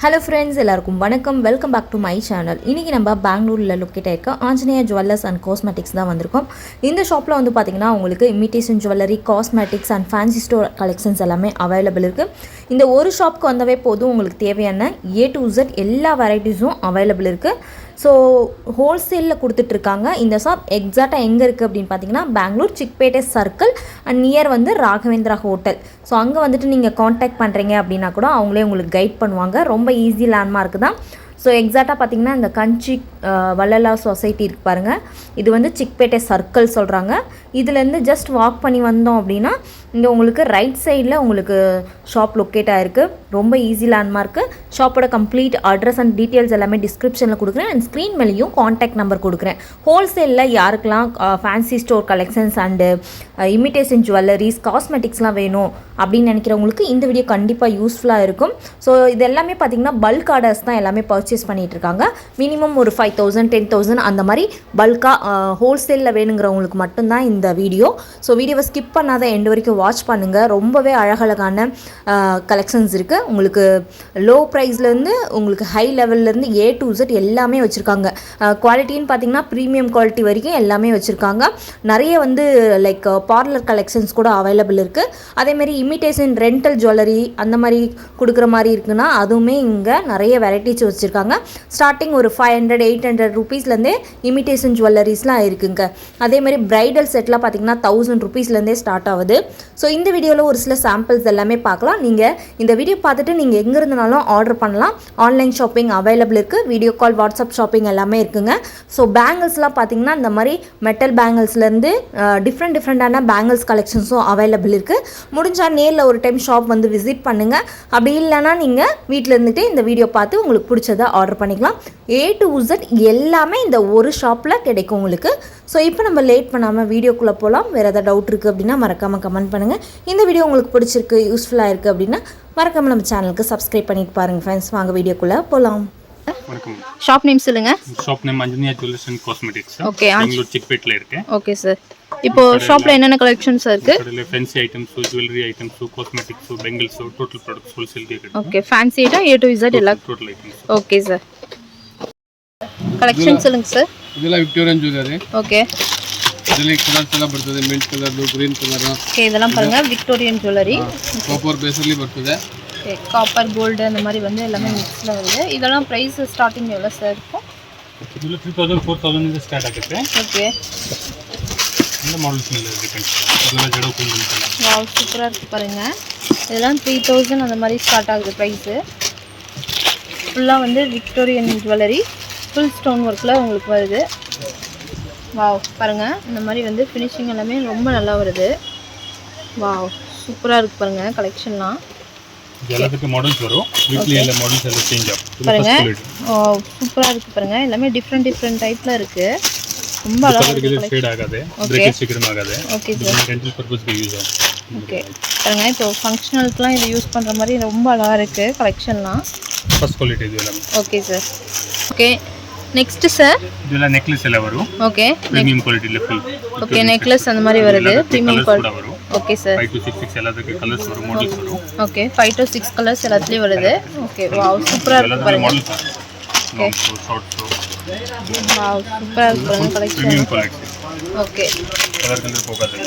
Hello friends, எல்லாருக்கும் வணக்கம். Welcome back to my channel. இன்னைக்கு நம்ம பெங்களூரில் லொக்கேட் ஆயிருக்க ஆஞ்சநேயா ஜுவல்லர்ஸ் அண்ட் காஸ்மெட்டிக்ஸ் தான் வந்திருக்கோம். இந்த ஷாப்பில் வந்து பார்த்தீங்கன்னா உங்களுக்கு imitation jewellery, cosmetics and fancy store collections எல்லாமே அவைலபிள் இருக்குது. இந்த ஒரு ஷாப்புக்கு வந்தவே போதும், உங்களுக்கு தேவையான A to Z எல்லா வெரைட்டிஸும் அவைலபிள் இருக்குது. ஸோ ஹோல்சேலில் கொடுத்துட்ருக்காங்க. இந்த ஷாப் எக்ஸாக்டாக எங்கே இருக்குது அப்படின்னு பார்த்தீங்கன்னா Bangalore Chickpet circle and near வந்து ராகவேந்திரா ஹோட்டல். ஸோ அங்கே வந்துட்டு நீங்கள் காண்டாக்ட் பண்ணுறீங்க அப்படின்னா கூட அவங்களே உங்களுக்கு கைட் பண்ணுவாங்க. ரொம்ப ஈஸி லேண்ட்மார்க் தான். ஸோ எக்ஸாக்டாக பார்த்தீங்கன்னா இந்த கஞ்சி வள்ளலா சொசைட்டி இருக்கு பாருங்கள், இது வந்து சிக்பேட்டை சர்க்கிள் சொல்கிறாங்க. இதுலேருந்து ஜஸ்ட் வாக் பண்ணி வந்தோம் அப்படின்னா இங்கே உங்களுக்கு ரைட் சைடில் உங்களுக்கு ஷாப் லொக்கேட் ஆகிருக்கு. ரொம்ப ஈஸி லேண்ட்மார்க்கு. ஷாப்போட கம்ப்ளீட் அட்ரஸ் அண்ட் டீட்டெயில்ஸ் எல்லாமே டிஸ்கிரிப்ஷனில் கொடுக்குறேன் அண்ட் ஸ்க்ரீன் மேலேயும் காண்டாக்ட் நம்பர் கொடுக்குறேன். ஹோல்சேலில் யாருக்கெல்லாம் fancy store collections and imitation jewelleries, காஸ்மெட்டிக்ஸ்லாம் வேணும் அப்படின்னு நினைக்கிறவங்களுக்கு இந்த வீடியோ கண்டிப்பாக யூஸ்ஃபுல்லாக இருக்கும். ஸோ இது எல்லாமே பார்த்திங்கன்னா பல்க் ஆர்டர்ஸ் தான் எல்லாமே பர்ச்சேஸ் பண்ணிகிட்ருக்காங்க. மினிமம் ஒரு 5,000 10,000 அந்த மாதிரி பல்காக ஹோல்சேலில் வேணுங்கிறவங்களுக்கு மட்டும்தான் இந்த வீடியோ. ஸோ வீடியோவை ஸ்கிப் பண்ணாத எண்டு வரைக்கும் வாட்ச் பண்ணுங்கள். ரொம்பவே அழகழகான கலெக்ஷன்ஸ் இருக்குது. உங்களுக்கு லோ ப்ரைஸ்லேருந்து உங்களுக்கு ஹை லெவல்லேருந்து A to Z எல்லாமே வச்சுருக்காங்க. குவாலிட்டின்னு பார்த்தீங்கன்னா ப்ரீமியம் குவாலிட்டி வரைக்கும் எல்லாமே வச்சுருக்காங்க. நிறைய வந்து லைக் பார்லர் கலெக்ஷன்ஸ் கூட அவைலபிள் இருக்குது. அதேமாதிரி இமிட்டேஷன் ரெண்டல் ஜுவல்லரி அந்த மாதிரி கொடுக்குற மாதிரி இருக்குன்னா அதுவுமே இங்கே நிறைய வெரைட்டிஸ் வச்சுருக்காங்க. ஸ்டார்டிங் ஒரு 500-800 ருபீஸ்லேருந்தே இமிட்டேஷன் ஜுவல்லரிஸ்லாம் இருக்குங்க. அதேமாதிரி ப்ரைடல் செட்லாம் பார்த்தீங்கன்னா 1000 ருபீஸ்லேருந்தே ஸ்டார்ட் ஆகுது. ஸோ இந்த வீடியோவில் ஒரு சில சாம்பிள்ஸ் எல்லாமே பார்க்கலாம். நீங்கள் இந்த வீடியோ பார்த்துட்டு நீங்கள் எங்கே இருந்தாலும் ஆர்டர் பண்ணலாம். ஆன்லைன் ஷாப்பிங் அவைலபிள் இருக்குது. வீடியோ கால், வாட்ஸ்அப் ஷாப்பிங் எல்லாமே இருக்குங்க. ஸோ பேங்கிள்ஸ்லாம் பார்த்தீங்கன்னா இந்த மாதிரி மெட்டல் பேங்கிள்ஸ்லேருந்து டிஃப்ரெண்டான பேங்கிள்ஸ் கலெக்ஷன்ஸும் அவைலபிள் இருக்குது. முடிஞ்சால் நேரில் ஒரு டைம் ஷாப் வந்து விசிட் பண்ணுங்கள். அப்படி இல்லைனா நீங்கள் வீட்டில் இருந்துகிட்டே இந்த வீடியோ பார்த்து உங்களுக்கு பிடிச்சதை ஆர்டர் பண்ணிக்கலாம். A to Z எல்லாமே இந்த ஒரு ஷாப்பில் கிடைக்கும் உங்களுக்கு. ஸோ இப்போ நம்ம லேட் பண்ணாமல் வீடியோக்குள்ளே போகலாம். வேறு ஏதாவது டவுட் இருக்குது அப்படின்னா மறக்காமல் கமெண்ட் பண்ணுங்கள். இந்த வீடியோ உங்களுக்கு பிடிச்சிருக்கு, யூஸ்ஃபுல்லாக இருக்குது அப்படின்னா மறக்காமல் நம்ம சேனலுக்கு சப்ஸ்கிரைப் பண்ணிட்டு பாருங்கள் ஃப்ரெண்ட்ஸ். வாங்க வீடியோக்குள்ளே போகலாம். வணக்கம். ஷாப் நேம் சொல்லுங்க. Shop name Anjaneya jewellers and cosmetics. Okay, Bangalore சிக்பேட்ல இருக்கு. Okay sir. இப்போ ஷாப்ல என்னென்ன கலெக்ஷன்ஸ் இருக்கு? அதுல fancy items, jewellery items, cosmetics, bangles, total products wholesale இருக்கு. Okay, fancy item A to Z எல்லா total items. Okay sir. Collection சொல்லுங்க சார். ಇದೆಲ್ಲ ವಿಕ್ಟೋರಿಯನ್ ಜ್ಯುವೆಲರಿ. ஓகே, ಇದರಲ್ಲಿ ಕಲರ್ಸ್ ಎಲ್ಲ ಬರ್ತದೆ. Mint colour, green colour. Okay, இதெல்லாம் பாருங்க விக்டோரியன் ஜுவல்லரி. ಕಾಪರ್ ಬೇಸ್ ಅಲ್ಲಿ ಬರ್ತದೆ. ஓகே, காப்பர் கோல்ட் அந்த மாதிரி வந்து எல்லாமே மிக்ஸ்ல வருது. இதெல்லாம் பிரைஸ் ஸ்டார்டிங் எவ்வளவு சார் இருக்கும்? ಇದೆಲ್ಲ 3000 4000 ಇಂದ ಸ್ಟಾರ್ಟ್ ಆಗುತ್ತೆ. ஓகே, ಎಲ್ಲ ಮಾಡೆಲ್ಸ್ ಮೇಲೆ ಡಿಪೆಂಡ್. ಇದೆಲ್ಲ ಜಡೋ ಕುಂದು ಅಂತ. வாவ், சூப்பரா இருக்கு பாருங்க. இதெல்லாம் 3000 அந்த மாதிரி ஸ்டார்ட் ஆகுது பிரைஸ். ஃபுல்லா வந்து விக்டோரியன் ஜுவல்லரி, ஃபுல் ஸ்டோன் ஒர்க்ல உங்களுக்கு வருது. வாவ், பாருங்க இந்த மாதிரி வந்து ஃபினிஷிங் எல்லாமே ரொம்ப நல்லா வருது. வாவ், சூப்பரா இருக்கு பாருங்க கலெக்ஷன்லாம். எல்லாத்துக்கு மாடல்ஸ் வரும். வீக்லி எல்லா மாடல்ஸ் எல்லாம் சேஞ்ச் ஆகும் பாருங்க. ஓ, சூப்பரா இருக்கு பாருங்க. எல்லாமே டிஃப்ரெண்ட் டைப்ல இருக்கு. ரொம்ப அழகா இருக்கு. ஃபேட் ஆகாது, பிரேக் சீக்கிரம் ஆகாது. Okay sir. ரெண்டல் பர்பஸ்க்கு யூஸ் ஆகும். ஓகே, பாருங்க இப்போ ஃபங்க்ஷனலுக்குலாம் இது யூஸ் பண்ற மாதிரி ரொம்ப அழகா இருக்கு கலெக்ஷன்லாம். ஃபர்ஸ்ட் குவாலிட்டி இது எல்லாம். Okay sir. Okay, next sir. இதெல்லாம் நெக்லஸ் எல்லாம் வரும். ஓகே, பிரீமியம் குவாலிட்டில ஃபுல். ஓகே, நெக்லஸ் அந்த மாதிரி வருது. பிரீமியம் குவாலிட்டி வரும். Okay sir. 5 to 6 எல்லாத்துக்கு கலர்ஸ் வரும், மாடல்ஸ் வரும். ஓகே, 5 to 6 கலர்ஸ் எல்லாத்துலயும் வருது. ஓகே, வாவ், சூப்பரா இருக்கு பாருங்க. மாடல்ஸ் வரும். Okay, short show. வாவ், சூப்பரா இருக்கு பாருங்க collection. Premium quality. Okay, colour போகாது.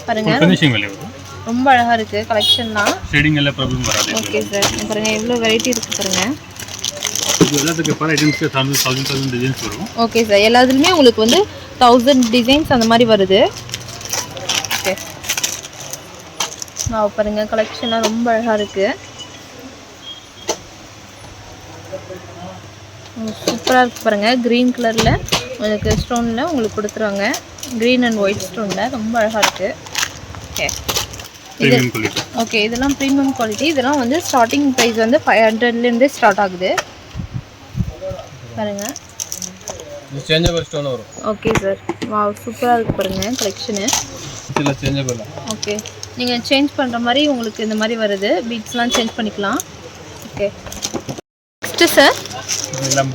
பாருங்க ஃபினிஷிங் வேலை வரும். ரொம்ப அழகா இருக்கு கலெக்ஷன்லாம். ஷேடிங் எல்லாம் ப்ராப்ளம் வராது. ஓகே சார், பாருங்க எவ்வளவு வெரைட்டி இருக்கு பாருங்க. இது எல்லாத்துக்கு பர் ஐட்டம்ஸ்க்கு 1000 டிசைன்ஸ் வரும். ஓகே சார், எல்லாத்துலயுமே உங்களுக்கு வந்து 1000 டிசைன்ஸ் அந்த மாதிரி வருது. ஓகே, நான் பாருங்க கலெக்ஷன்லாம் ரொம்ப அழகா இருக்கு. சூப்பரா இருக்கு பாருங்க. கிரீன் கலர்ல உங்களுக்கு ஸ்டோன்ல உங்களுக்கு கொடுத்துருவாங்க. கிரீன் அண்ட் ஒயிட் ஸ்டோன்ல ரொம்ப அழகா இருக்கு. Okay, premium quality. ஓகே, இதெல்லாம் ப்ரீமியம் குவாலிட்டி. இதெல்லாம் வந்து ஸ்டார்டிங் ப்ரைஸ் வந்து 500லேருந்தே ஸ்டார்ட் ஆகுது பாருங்க. ಇದು ಚೇಂಜಬಲ್ ಸ್ಟೋನ್ ಅವರು. Okay sir. வாவ், சூப்பரா இருக்கு பாருங்க கலெக்ஷன். ಇದೆಲ್ಲ ಚೇಂಜಬಲ್. ஓகே, நீங்க சேஞ்ச் பண்ற மாதிரி உங்களுக்கு இந்த மாதிரி வருது. பீட்ஸ்லாம் சேஞ்ச் பண்ணிக்கலாம். Okay, next sir. இதெல்லாம்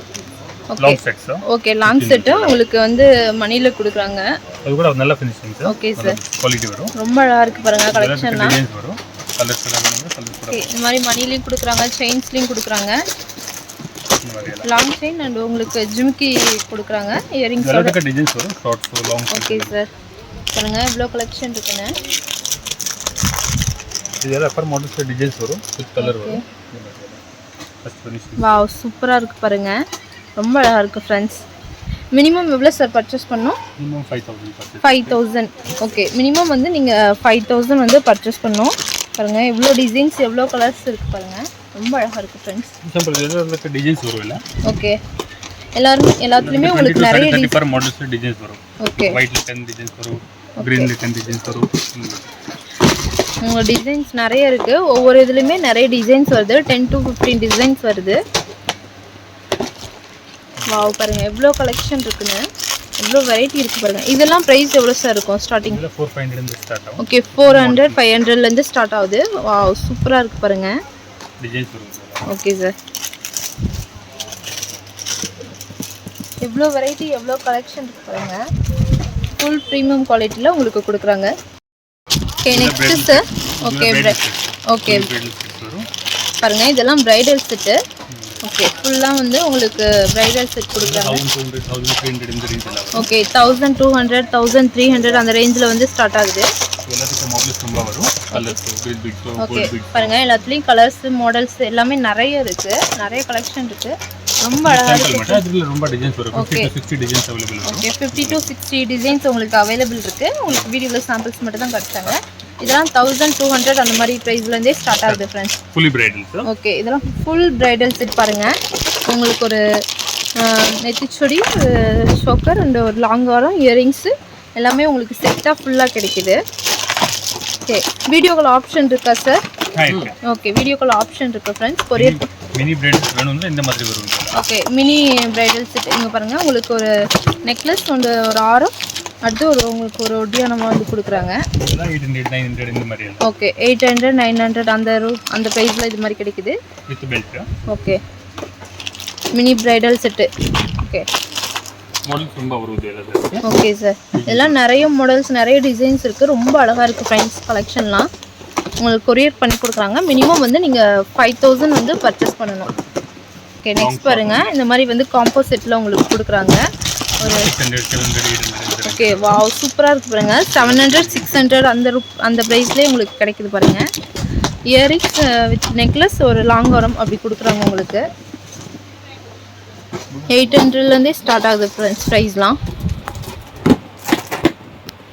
okay, long sets. Okay, long set உங்களுக்கு வந்து மணில கொடுக்குறாங்க. அது கூட நல்ல finishing sir. Okay sir, quality வரும். ரொம்ப அழகா இருக்கு பாருங்க கலெக்ஷன்லாம். டிசைன்ஸ் வரும். கலர்ஸ் எல்லாம் வேணும்னா கலர்ஸ் கூட இந்த மாதிரி மணிலையும் கொடுக்குறாங்க, செயின்ஸ்லையும் கொடுக்குறாங்க. இந்த மாதிரி எல்லாம் லாங் செயின் அண்ட் உங்களுக்கு ஜிம்கி கொடுக்குறாங்க. இயரிங்ஸோட. எல்லாத்துக்கும் டிசைன்ஸ் வரும். Shorts long okay sir. பாருங்க இவ்வளோ கலெக்ஷன் இருக்குன்னு. இதெல்லாம் அப்பர் மாடல்ஸ் டிசைன்ஸ் வரும். வித் கலர் வரும். First finishing. வாவ் சூப்பராக இருக்குது பாருங்கள். ரொம்ப அழகாக இருக்குது ஃப்ரெண்ட்ஸ். மினிமம் எவ்வளோ சார் பர்ச்சேஸ் பண்ணணும்? Minimum 5000 purchase. 5000. ஓகே, மினிமம் வந்து நீங்கள் 5000 வந்து பர்ச்சேஸ் பண்ணணும். பாருங்கள் எவ்வளோ டிசைன்ஸ், எவ்வளோ கலர்ஸ் இருக்குது பாருங்கள். ரொம்ப அழகாக இருக்குது ஃப்ரெண்ட்ஸ். சிம்பிள் இதெல்லாம் டிசைன்ஸ் வரும் இல்ல. ஓகே, எல்லாத்துலேயுமே உங்களுக்கு நிறைய டிஃபர் மாடல்ஸ் டிசைன்ஸ் வரும். ஓகே, ஒயிட்ல 10 டிசைன்ஸ் வரும், கிரீன்ல 10 டிசைன்ஸ் வரும். உங்கள் டிசைன்ஸ் நிறைய இருக்குது. ஒவ்வொரு இதுலேயுமே நிறைய டிசைன்ஸ் வருது. 10 to 15 டிசைன்ஸ் வருது. வாவ் பாருங்கள் எவ்வளோ கலெக்ஷன் இருக்குன்னு, எவ்வளோ வெரைட்டி இருக்குது பாருங்கள். இதெல்லாம் ப்ரைஸ் எவ்வளோ சார் இருக்கும் ஸ்டார்டிங்? 400 இருந்து ஸ்டார்ட் ஆகும். ஓகே, 400 500லேருந்து ஸ்டார்ட் ஆகுது. வாவ் சூப்பராக இருக்குது பாருங்கள். டிசைன்ஸ் வரும். ஓகே சார், எவ்வளோ வெரைட்டி, எவ்வளோ கலெக்ஷன் இருக்குது பாருங்கள். ஃபுல் ப்ரீமியம் குவாலிட்டியில் உங்களுக்கு கொடுக்குறாங்க. Okay, next sir. Okay okay பாருங்கள் இதெல்லாம் ப்ரைடல் செட்டு. ஓகே, ஃபுல்லாக வந்து உங்களுக்கு ப்ரைடல் செட் கொடுக்குறாங்க. 1300 இந்த ரேஞ்சில் வரும். ஓகே, 1200 1300 அந்த ரேஞ்சில் வந்து ஸ்டார்ட் ஆகுது. எல்லாத்துக்கும் மாடல்ஸ் ரொம்ப வரும். கலர்ஸ் பிட் பிட் ஓகே பாருங்கள் எல்லாத்துலேயும் கலர்ஸ் மாடல்ஸ் எல்லாமே நிறைய இருக்குது. நிறைய கலெக்ஷன் இருக்குது. ரொம்ப அழகாக இருக்குது. அதுல ரொம்ப டிசைன்ஸ் வரும். 50 to 60 டிசைன்ஸ் அவைலபிள் வரும். ஓகே, 50 to 60 டிசைன்ஸ் உங்களுக்கு அவைலபிள் இருக்குது. உங்களுக்கு வீடியோவில் சாம்பிள்ஸ் மட்டும் தான் காட்டுறாங்க. இதெல்லாம் 1200 அந்த மாதிரி ப்ரைஸ்லேருந்தே ஸ்டார்ட் ஆகுது ஃப்ரெண்ட்ஸ். Fully bridals. ஓகே, இதெல்லாம் ஃபுல் பிரைடல் செட் பாருங்கள். உங்களுக்கு ஒரு நெத்திச்சுடி, ஷோக்கர் அண்ட் ஒரு லாங் ஆரம், இயரிங்ஸு எல்லாமே உங்களுக்கு செட்டாக ஃபுல்லாக கிடைக்குது. ஓகே, வீடியோ கால் ஆப்ஷன் இருக்கா sir? Okay, video call option இருக்குது ஃப்ரெண்ட்ஸ். கொரியர் மினி பிரைடல்ஸ் வேணும்னா இந்த மாதிரி வரும். ஓகே, மினி பிரைடல் செட் இங்கே பாருங்கள். உங்களுக்கு ஒரு நெக்லஸ் அண்ட் ஒரு ஆரம், அடுத்து உங்களுக்கு ஒரு ஒட்டியானமாக வந்து கொடுக்குறாங்க. 800 900 இந்த மாதிரி. ஓகே, 800 900 அந்த ப்ரைஸில் இது மாதிரி கிடைக்குது with belt. Okay, mini bridal set. Okay, models ரொம்ப வருது எல்லாத்துக்கும். ஓகே சார், இதெல்லாம் நிறைய மாடல்ஸ் நிறைய டிசைன்ஸ் இருக்குது. ரொம்ப அழகாக இருக்குது ஃப்ரெண்ட்ஸ். கலெக்ஷன்லாம் உங்களுக்கு கொரியர் பண்ணி கொடுக்குறாங்க. மினிமம் வந்து நீங்கள் 5000 வந்து பர்ச்சேஸ் பண்ணணும். ஓகே, நெக்ஸ்ட் பாருங்கள் இந்த மாதிரி வந்து காம்போ செட்டில் உங்களுக்கு கொடுக்குறாங்க. ஒரு 600 700 800. ஓகே, வாவ் சூப்பராக இருக்குது பாருங்கள். 700 600 அந்த ப்ரைஸ்லேயே உங்களுக்கு கிடைக்குது பாருங்கள். இயரிங்ஸ் வித் நெக்லஸ், ஒரு லாங் ஆரம் அப்படி கொடுக்குறாங்க உங்களுக்கு. 800லேருந்தே ஸ்டார்ட் ஆகுது ஃப்ரெண்ட்ஸ் ப்ரைஸ்லாம்.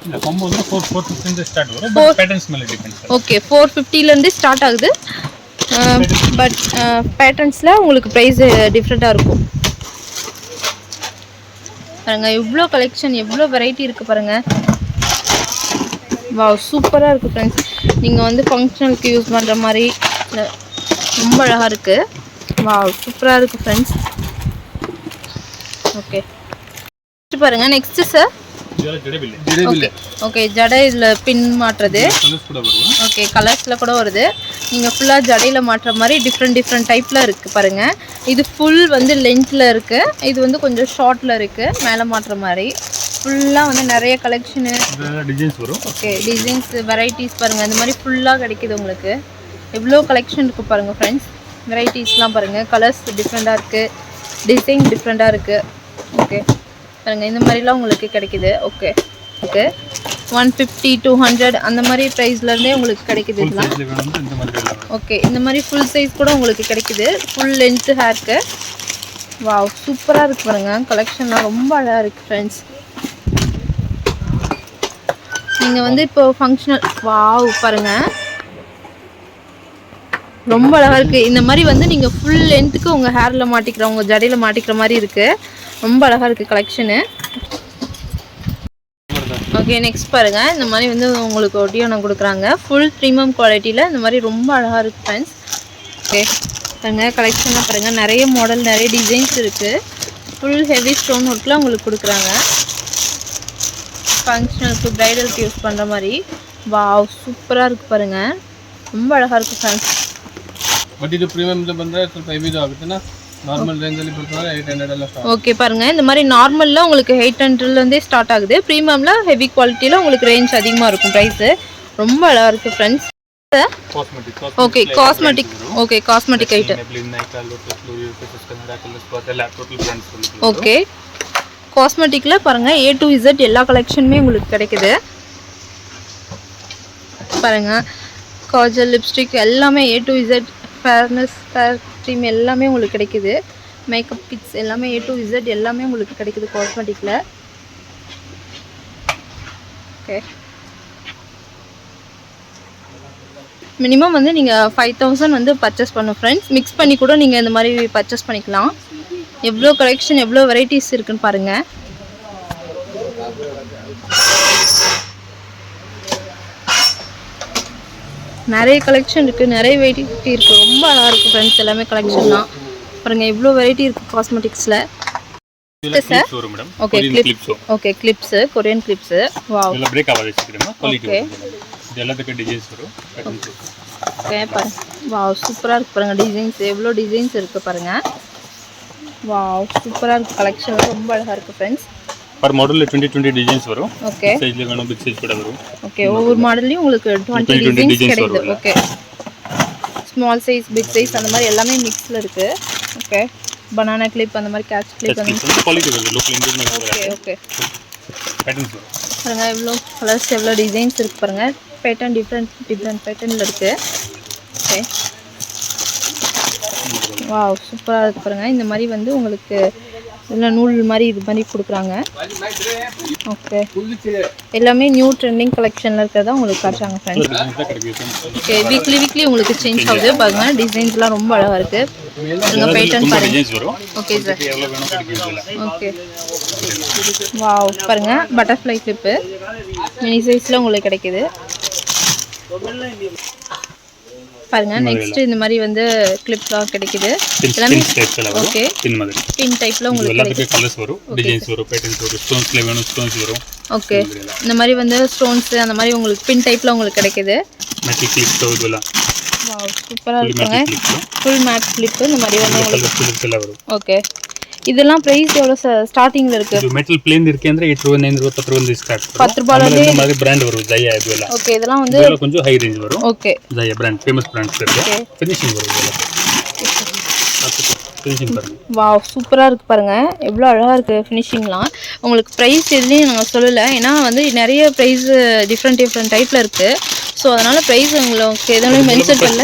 இந்த காம்போ வந்து 450 இருந்து ஸ்டார்ட் வரும். பட் பேட்டர்ன்ஸ் மேல டிபெண்ட்ஸ். ஓகே, 450லேருந்தே ஸ்டார்ட் ஆகுது. பட் பேட்டர்ன்ஸில் உங்களுக்கு ப்ரைஸ் டிஃப்ரெண்ட்டாக இருக்கும். பாருங்கள் எவ்வளோ கலெக்ஷன், எவ்வளோ வெரைட்டி இருக்குது பாருங்கள். வாவ் சூப்பராக இருக்குது ஃப்ரெண்ட்ஸ். நீங்கள் வந்து ஃபங்க்ஷனுக்கு யூஸ் பண்ணுற மாதிரி ரொம்ப அழகாக இருக்குது. வாவ் சூப்பராக இருக்குது ஃப்ரெண்ட்ஸ். ஓகே, பாருங்கள் நெக்ஸ்ட்டு சார். ஓகே, ஜடை இதில் பின் மாட்டுறது. ஓகே, கலர்ஸில் கூட வருது. நீங்கள் ஃபுல்லாக ஜடையில் மாட்டுற மாதிரி டிஃப்ரெண்ட் டைப்பில் இருக்குது பாருங்கள். இது ஃபுல் வந்து லென்த்தில் இருக்குது. இது வந்து கொஞ்சம் ஷார்ட்டில் இருக்குது. மேலே மாட்டுற மாதிரி ஃபுல்லாக வந்து நிறைய கலெக்ஷனு டிசைன்ஸ் வரும். ஓகே, டிசைன்ஸ் வெரைட்டிஸ் பாருங்கள். இந்த மாதிரி ஃபுல்லாக கிடைக்கிது உங்களுக்கு. எவ்வளோ கலெக்ஷன் இருக்குது பாருங்கள் ஃப்ரெண்ட்ஸ். வெரைட்டிஸ்லாம் பாருங்கள். கலர்ஸ் டிஃப்ரெண்ட்டாக இருக்குது, டிசைன் டிஃப்ரெண்ட்டாக இருக்குது. ஓகே பாருங்கள் இந்த மாதிரிலாம் உங்களுக்கு கிடைக்குது. ஓகே ஓகே, 150 200 அந்த மாதிரி ப்ரைஸ்லேருந்தே உங்களுக்கு கிடைக்குது இதெல்லாம். ஓகே, இந்த மாதிரி ஃபுல் சைஸ் கூட உங்களுக்கு கிடைக்குது. Full length ஹேர்க்கு. வாவ் சூப்பராக இருக்குது பாருங்கள். கலெக்ஷன்லாம் ரொம்ப அழகாக இருக்குது ஃப்ரெண்ட்ஸ். நீங்கள் வந்து இப்போ ஃபங்க்ஷனல் வாவ் பாருங்கள் ரொம்ப அழகாக இருக்குது. இந்த மாதிரி வந்து நீங்கள் ஃபுல் லென்த்துக்கு உங்கள் ஹேரில் மாட்டிக்கிற, உங்கள் ஜடையில் மாட்டிக்கிற மாதிரி இருக்குது. ரொம்ப அழகாக இருக்குது கலெக்ஷனு. ஓகே, நெக்ஸ்ட் பாருங்கள் இந்த மாதிரி வந்து உங்களுக்கு ஒட்டியானம் கொடுக்குறாங்க. ஃபுல் ப்ரீமியம் குவாலிட்டியில் இந்த மாதிரி ரொம்ப அழகாக இருக்குது ஃப்ரெண்ட்ஸ். ஓகே பாருங்கள் கலெக்ஷனாக பாருங்கள். நிறைய மாடல் நிறைய டிசைன்ஸ் இருக்குது. ஃபுல் ஹெவி ஸ்டோன் ஒர்க்கில் உங்களுக்கு கொடுக்குறாங்க. ஃபங்க்ஷனுக்கு ப்ரைடலுக்கு யூஸ் பண்ணுற மாதிரி. வாவ் சூப்பராக இருக்குது பாருங்கள். ரொம்ப அழகாக இருக்குது ஃப்ரெண்ட்ஸ். ಬಟ್ ಇದು ಪ್ರೀಮಿಯಂ ಬಂದರೆ ಸ್ವಲ್ಪ ಹೆವಿ ಆಗುತ್ತೆ ನಾ ನಾರ್ಮಲ್ ರೇಂಜಲ್ಲಿ ಬರ್ತದೆ 800 ಎಲ್ಲ ಸ್ಟಾರ್ಟ್. ஓகே பாருங்கள் இந்த மாதிரி நார்மலில் உங்களுக்கு 800லேருந்தே ஸ்டார்ட் ஆகுது. ப்ரீமியமில் ஹெவி குவாலிட்டியில் உங்களுக்கு ரேஞ்ச் அதிகமாக இருக்கும் ப்ரைஸு. ரொம்ப அழகாக இருக்குது friends. Cosmetic okay cosmetic okay cosmetic item Maybelline, Nykaa, Lotus, L'Oreal, Faces Canada, Colors Path எல்லா டோட்டல் பிராண்ட்ஸ் சொல்லுங்க. ஓகே காஸ்மெட்டிக்கில் பாருங்கள் A to Z எல்லா கலெக்ஷனுமே உங்களுக்கு கிடைக்குது. பாருங்கள் காஜல் லிப்ஸ்டிக் எல்லாமே A to Z fairness fair cream எல்லாமே உங்களுக்கு கிடைக்குது. மேக்கப் கிட்ஸ் எல்லாமே A to Z எல்லாமே உங்களுக்கு கிடைக்குது காஸ்மெட்டிக்கில். ஓகே மினிமம் வந்து நீங்கள் 5000 வந்து பர்ச்சேஸ் பண்ணணும் ஃப்ரெண்ட்ஸ். மிக்ஸ் பண்ணி கூட நீங்கள் இந்த மாதிரி பர்ச்சேஸ் பண்ணிக்கலாம். எவ்வளோ கலெக்ஷன் எவ்வளோ வெரைட்டிஸ் இருக்குன்னு பாருங்கள். நிறைய கலெக்ஷன் இருக்குது, நிறைய வெரைட்டி இருக்குது. ரொம்ப அழகாக இருக்குது ஃப்ரெண்ட்ஸ் எல்லாமே கலெக்ஷன்லாம் பாருங்கள். எவ்வளோ வெரைட்டி இருக்குது காஸ்மெட்டிக்ஸில். Sir okay clips okay clips Korean clips wow இதெல்லாம் பிரேக் ஆகாது வச்சுக்கிறேன். குவாலிட்டி இது எல்லாத்துக்கும் டிசைன்ஸ் வரும். ஓகே பாருங்க வாவ் சூப்பராக இருக்குது பாருங்கள். டிசைன்ஸ் எவ்வளோ டிசைன்ஸ் இருக்குது பாருங்கள். வாவ் சூப்பராக இருக்குது கலெக்ஷன் ரொம்ப அழகாக இருக்குது ஃப்ரெண்ட்ஸ். பர் மாடலில் 20 டிசைன்ஸ் வரும். ஓகே சைஸ்ல வேணும் பிக் சைஸ் கூட வரும். ஓகே ஒவ்வொரு மாடல்லையும் உங்களுக்கு 20 டிசைன்ஸ் கிடைக்குது. Okay small size big size அந்த மாதிரி எல்லாமே மிக்ஸில் இருக்குது. ஓகே பனானா கிளிப் அந்த மாதிரி கேட்ச் கிளிப் அந்த மாதிரி குவாலிட்டி வருது. Local Indian okay okay patterns வரும். பாருங்க எவ்வளோ கலர்ஸ் எவ்வளோ டிசைன்ஸ் இருக்குது பாருங்கள். பேட்டர்ன் டிஃப்ரெண்ட் பேட்டர்னில் இருக்குது. ஓகே வாவ் சூப்பராக இருக்குது பாருங்கள். இந்த மாதிரி வந்து உங்களுக்கு இதில் நூல் மாதிரி இது மாதிரி கொடுக்குறாங்க. ஓகே எல்லாமே நியூ ட்ரெண்டிங் கலெக்ஷனில் இருக்கிறதா உங்களுக்கு காட்டுறாங்க ஃப்ரெண்ட்ஸ். ஓகே வீக்லி உங்களுக்கு சேஞ்ச் ஆகுது பாருங்கள். டிசைன்ஸ்லாம் ரொம்ப அழகாக இருக்குது. உங்கள் பேட்டர்ன் பாருங்கள். ஓகே சார் ஓகே வாவ் பாருங்கள் பட்டர்ஃப்ளை கிளிப்பு மினி சைஸில் உங்களுக்கு கிடைக்குது பாருங்க. நெக்ஸ்ட் இந்த மாதிரி வந்து கிளிப்லாம் கிடைக்குது. எல்லாமே ஓகே பின் டைப்ல உங்களுக்கு கிடைக்குது. கலர்ஸ் வரும், டிசைன்ஸ் வரும், பேட்டர்ன்ஸ் வரும். ஸ்டோன்ஸ்ல வேணும் ஸ்டோன்ஸ் வரும். ஓகே இந்த மாதிரி வந்து ஸ்டோன்ஸ் அந்த மாதிரி உங்களுக்கு பின் டைப்ல உங்களுக்கு கிடைக்குது. மேட்டிக் கிளிப்ஸ் இதெல்லாம் வாவ் சூப்பரா இருக்குங்க. ஃபுல் மேட் கிளிப் இந்த மாதிரி வந்து உங்களுக்கு எல்லாம் வரும். ஓகே இதெல்லாம் பிரைஸ் எவ்வளோ ஸ்டார்டிங்ல இருக்கு? ಇದು ಮೆಟಲ್ ಪ್ಲೇನ್ ಇರುತ್ತೆ ಅಂದ್ರೆ 8 ರೂಪಾಯಿ 9 ರೂಪಾಯಿ 10 ರೂಪಾಯಿ ಸ್ಟಾರ್ಟ್ 10 ರೂಪಾಯಿலே இந்த மாதிரி பிராண்ட் வரும். ஜயா இதுல ஓகே இதெல்லாம் வந்து கொஞ்சம் ஹை ரேஞ்ச் வரும். ஓகே ஜயா பிராண்ட் ஃபேமஸ் பிராண்ட்ஸ் இருக்கு. ஃபினிஷிங் வரும் இதெல்லாம். ஃபினிஷிங் பாருங்க. வாவ் சூப்பரா இருக்கு பாருங்க. எவ்வளோ அழகா இருக்கு ஃபினிஷிங்லாம். உங்களுக்கு பிரைஸ் எதுலையும் நாங்கள் சொல்லலை. ஏன்னா வந்து நிறைய ப்ரைஸ் டிஃப்ரெண்ட் டைப்ல இருக்கு. ஸோ அதனால ப்ரைஸ் உங்களுக்கு எதுவும் மென்ஷன் பண்ணல.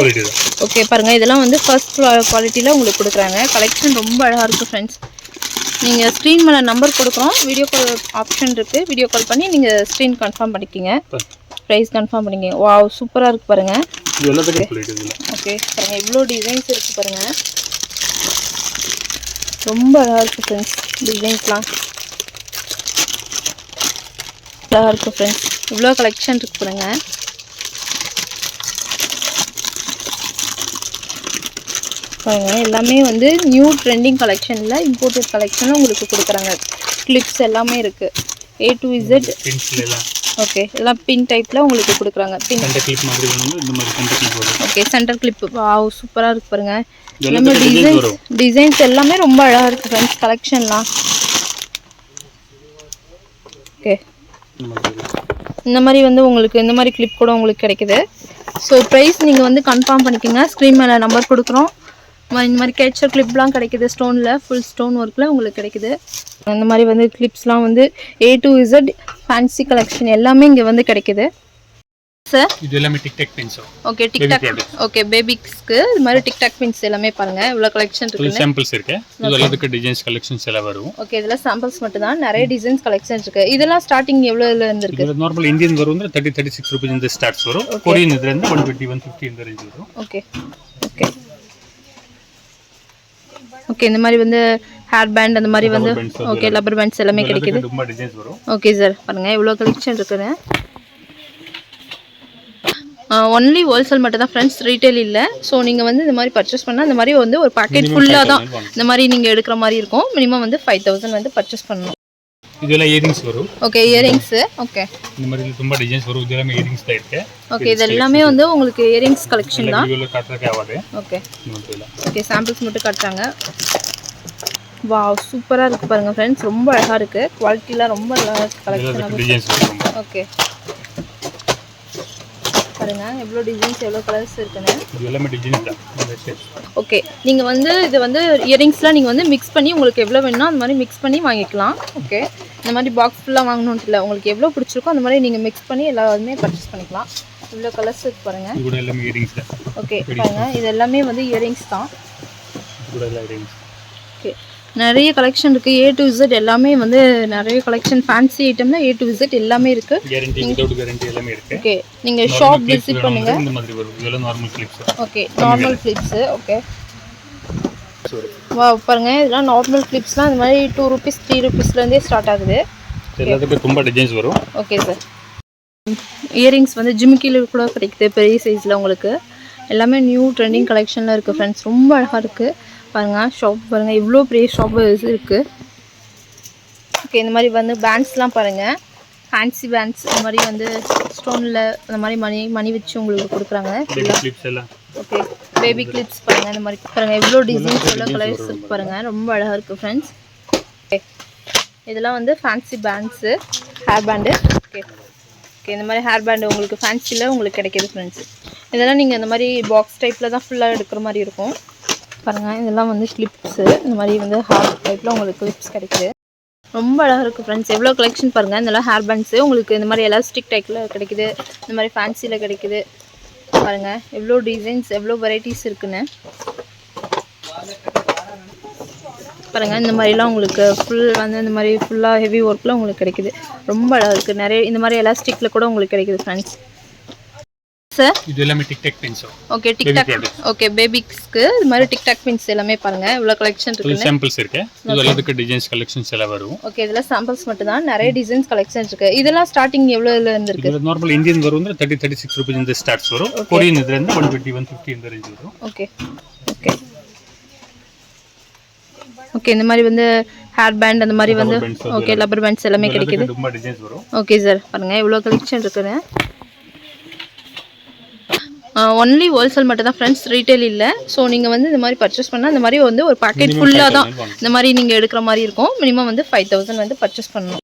ஓகே பாருங்க இதெல்லாம் வந்து ஃபர்ஸ்ட் குவாலிட்டியில் உங்களுக்கு கொடுக்குறாங்க. கலெக்ஷன் ரொம்ப அழகாக இருக்குது ஃப்ரெண்ட்ஸ். நீங்கள் ஸ்க்ரீன் மேலே நம்பர் கொடுக்குறோம். வீடியோ கால் ஆப்ஷன் இருக்குது. வீடியோ கால் பண்ணி நீங்கள் ஸ்க்ரீன் கன்ஃபார்ம் பண்ணிக்கிங்க. ப்ரைஸ் கன்ஃபார்ம் பண்ணிக்கிங்க. வாவ் சூப்பராக இருக்குது பாருங்கள். ஓகே பாருங்கள் இவ்வளோ டிசைன்ஸ் இருக்குது பாருங்கள். ரொம்ப அழகாக இருக்குது ஃப்ரெண்ட்ஸ். டிசைன்ஸ்லாம் அழகாக இருக்குது ஃப்ரெண்ட்ஸ். இவ்வளோ கலெக்ஷன் இருக்குது பாருங்கள். பாருங்க எல்லாமே வந்து நியூ ட்ரெண்டிங் கலெக்ஷனில் இம்போர்ட்டட் கலெக்ஷனில் உங்களுக்கு கொடுக்குறாங்க. கிளிப்ஸ் எல்லாமே இருக்குது. A to Z ஓகே எல்லாம் பின் டைப்பில் உங்களுக்கு கொடுக்குறாங்க. பின் கிளிப் மாதிரி வேணும். இந்த மாதிரி சென்டர் கிளிப் வரும். ஓகே சென்டர் கிளிப் வாவ் சூப்பராக இருக்குது பாருங்கள். எல்லாமே டிசைன்ஸ் எல்லாமே ரொம்ப அழகாக இருக்குது ஃப்ரெண்ட்ஸ் கலெக்ஷன்லாம். ஓகே இந்த மாதிரி வந்து உங்களுக்கு இந்த மாதிரி கிளிப் கூட உங்களுக்கு கிடைக்குது. ஸோ ப்ரைஸ் நீங்கள் வந்து கன்ஃபார்ம் பண்ணிக்கோங்க. ஸ்க்ரீன் மேலே நம்பர் கொடுக்குறோம். இந்த மாதிரி கேச்சர் கிளிப்லாம் கிடைக்குது. ஸ்டோனில் ஃபுல் ஸ்டோன் ஒர்க்கில் உங்களுக்கு கிடைக்குது. இந்த மாதிரி வந்து கிளிப்ஸ்லாம் வந்து A to Z fancy collection எல்லாமே இங்கே வந்து கிடைக்குது சார். இது எல்லாமே tic tac pins. Okay tic tac okay பேபிஸ்க்கு இது மாதிரி டிக்டாக் பின்ஸ் எல்லாமே பாருங்கள் இவ்வளோ கலெக்ஷன் இருக்குது. சாம்பிள்ஸ் இருக்கு. இது எல்லாத்துக்கு டிசைன்ஸ் கலெக்ஷன்ஸ் எல்லாம் வரும். ஓகே இதெல்லாம் சாம்பிள்ஸ் மட்டும் தான். நிறைய டிசைன்ஸ் கலெக்ஷன்ஸ் இருக்குது. இதெல்லாம் ஸ்டார்டிங் எவ்வளோல இருந்து இருக்குது? இது நார்மல் இந்தியன் வரும் 36 ரூபாய் இந்த ஸ்டார்ட்ஸ் வரும். கொரியன் இதுல இருந்து 120 150 இந்த ரேஞ்ச் வரும். ஓகே ஓகே ஓகே இந்த மாதிரி வந்து ஹேர் பேண்ட் அந்த மாதிரி வந்து ஓகே லப்பர் பேண்ட்ஸ் எல்லாமே கிடைக்குது. ரொம்ப டிசைன்ஸ் வரும். ஓகே சார் பாருங்கள் எவ்வளோ கலெக்ஷன் இருக்குது. ஒன்லி ஹோல்சேல் மட்டும் தான் ஃப்ரெண்ட்ஸ், ரீட்டைல் இல்லை. ஸோ நீங்கள் வந்து இந்த மாதிரி பர்ச்சேஸ் பண்ணால் இந்த மாதிரி வந்து ஒரு பாக்கெட் ஃபுல்லாக தான் இந்த மாதிரி நீங்கள் எடுக்கிற மாதிரி இருக்கும். மினிமம் வந்து 5000 வந்து பர்ச்சேஸ் பண்ணணும். இதெல்லாம் இயரிங்ஸ் வரும். ஓகே இயரிங்ஸ் ஓகே இந்த மாதிரி ரொம்ப டிசைன்ஸ் வரும். இதெல்லாம் இயரிங்ஸ் தான் இருக்கு. ஓகே இது எல்லாமே வந்து உங்களுக்கு இயரிங்ஸ் கலெக்ஷன் தான். வீடியோல காட்றதுக்கு ஆகாது. ஓகே ஓகே சாம்பிள்ஸ் மட்டும் காட்டுறாங்க. வாவ் சூப்பராக இருக்குது பாருங்கள் ஃப்ரெண்ட்ஸ். ரொம்ப அழகாக இருக்குது. குவாலிட்டிலாம் ரொம்ப நல்லா இருக்குது. கலெக்ஷன் டிசைன்ஸ் வரும். ஓகே பாருங்கள் எவ்வளோ டிசைன்ஸ் எவ்வளோ கலர்ஸ் இருக்குன்னு. இது எல்லாமே டிசைன்ஸ் தான். ஓகே, நீங்கள் வந்து இது வந்து இயரிங்ஸ்லாம் நீங்கள் வந்து மிக்ஸ் பண்ணி உங்களுக்கு எவ்வளோ வேணுமோ அந்த மாதிரி மிக்ஸ் பண்ணி வாங்கிக்கலாம். ஓகே, இந்த மாதிரி பாக்ஸ் ஃபுல்லாக வாங்கணுன்ட்டு இல்லை, உங்களுக்கு எவ்வளோ பிடிச்சிருக்கோ அந்த மாதிரி நீங்கள் மிக்ஸ் பண்ணி எல்லாருமே பர்ச்சேஸ் பண்ணிக்கலாம். இவ்வளோ கலர்ஸ் இருக்கு பாருங்கள். இது எல்லாமே இயரிங்ஸ் தான். ஓகே பாருங்கள், இது எல்லாமே வந்து இயரிங்ஸ் தான். இது எல்லா இயரிங்ஸ். ஓகே, நிறைய கலெக்ஷன் இருக்குது. A to Z எல்லாமே வந்து நிறைய கலெக்ஷன் ஃபேன்சி ஐட்டம்ல A to Z எல்லாமே இருக்குது. கேரண்டி வித்அவுட் கேரண்டி எல்லாமே இருக்குது. ஓகே, நீங்கள் ஷாப் விசிட் பண்ணுங்க. இந்த மாதிரி வரும். இதெல்லாம் normal clips. Okay, normal clips. Okay, வா பாருங்க, இதெல்லாம் நார்மல் கிளிப்ஸ்லாம் இந்த மாதிரி 2 rupees 3 rupeesலேருந்தே ஸ்டார்ட் ஆகுது. எல்லாத்துக்கும் ரொம்ப டிசைன்ஸ் வரும். Okay sir. இயரிங்ஸ் வந்து ஜிமிக்கில கூட கிடைக்குது பெரிய சைஸில் உங்களுக்கு. எல்லாமே நியூ ட்ரெண்டிங் கலெக்ஷனில் இருக்குது ஃப்ரெண்ட்ஸ். ரொம்ப அழகாக இருக்குது பாருங்கள். ஷாப் பாருங்கள், இவ்வளோ பெரிய ஷாப் இருக்குது. ஓகே, இந்த மாதிரி வந்து பேண்ட்ஸ்லாம் பாருங்கள், ஃபேன்சி பேண்ட்ஸ் இந்த மாதிரி வந்து ஸ்டோனில் அந்த மாதிரி மணி வச்சு உங்களுக்கு கொடுக்குறாங்க. ஓகே, பேபி கிளிப்ஸ் பாருங்கள், இந்த மாதிரி பாருங்கள் எவ்வளோ டிசைன்ஸ் எவ்வளோ கலர்ஸ் இருக்குது பாருங்கள். ரொம்ப அழகாக இருக்குது ஃப்ரெண்ட்ஸ். ஓகே, இதெல்லாம் வந்து fancy bands, hair band. Okay okay, இந்த மாதிரி ஹேர் பேண்டு உங்களுக்கு ஃபேன்சியில் உங்களுக்கு கிடைக்கிது ஃப்ரெண்ட்ஸ். இதெல்லாம் நீங்கள் இந்த மாதிரி பாக்ஸ் டைப்பில் தான் ஃபுல்லாக எடுக்கிற மாதிரி இருக்கும் பாருங்கள். இதெல்லாம் வந்து கிளிப்ஸு, இந்த மாதிரி வந்து ஹேர் டைப்பில் உங்களுக்கு கிளிப்ஸ் கிடைக்குது. ரொம்ப அழகாக இருக்குது ஃப்ரெண்ட்ஸ். எவ்வளோ கலெக்ஷன் பாருங்கள். இதெல்லாம் ஹேர் பேண்ட்ஸு உங்களுக்கு இந்த மாதிரி எலாஸ்டிக் டைப்பில் கிடைக்குது, இந்த மாதிரி ஃபேன்சியில் கிடைக்குது பாருங்கள். எவ்வளோ டிசைன்ஸ் எவ்வளோ வெரைட்டிஸ் இருக்குன்னு பாருங்கள். இந்த மாதிரிலாம் உங்களுக்கு ஃபுல் வந்து இந்த மாதிரி ஃபுல்லாக ஹெவி ஒர்க்கில் உங்களுக்கு கிடைக்குது. ரொம்ப அழகாக இருக்குது. நிறைய இந்த மாதிரி எலாஸ்டிக்கில் கூட உங்களுக்கு கிடைக்குது ஃப்ரெண்ட்ஸ். சார் இது எல்லாமே tic tac pins. Okay, tic tac. Okay, பேபிஸ்க்கு இது மாதிரி டிக்டாக் பின்ஸ் எல்லாமே பாருங்கள் இவ்வளோ கலெக்ஷன் இருக்குது. சாம்பிள்ஸ் இருக்கு. இது எல்லாத்துக்கு டிசைன்ஸ் கலெக்ஷன்ஸ் எல்லாம் வரும். ஓகே, இதெல்லாம் சாம்பிள்ஸ் மட்டும் தான், நிறைய டிசைன்ஸ் கலெக்ஷன்ஸ் இருக்குது. இதெல்லாம் ஸ்டார்டிங் எவ்வளோல இருந்து இருக்குது? இது நார்மல் இந்தியன் வரும் 30-36 ரூபீஸ் இந்த ஸ்டார்ட்ஸ் வரும். கொரியன் இதுல இருந்து 120-150 இந்த ரேஞ்ச் வரும். ஓகே ஓகே ஓகே, இந்த மாதிரி வந்து ஹேர் பேண்ட் அந்த மாதிரி வந்து ஓகே லப்பர் பேண்ட்ஸ் எல்லாமே கிடைக்குது. ரொம்ப டிசைன்ஸ் வரும். ஓகே சார், பாருங்கள் எவ்வளோ கலெக்ஷன் இருக்குன்னு. ஒன்லி ஹோல்சேல் மட்டும் தான் ஃப்ரெண்ட்ஸ், ரீட்டைல் இல்லை. ஸோ நீங்கள் வந்து இந்த மாதிரி பர்ச்சேஸ் பண்ணால் இந்த மாதிரி வந்து ஒரு பேக்கெட் ஃபுல்லாக தான் இந்த மாதிரி நீங்கள் எடுக்கிற மாதிரி இருக்கும். மினிமம் வந்து 5000 வந்து பர்ச்சேஸ் பண்ணணும்.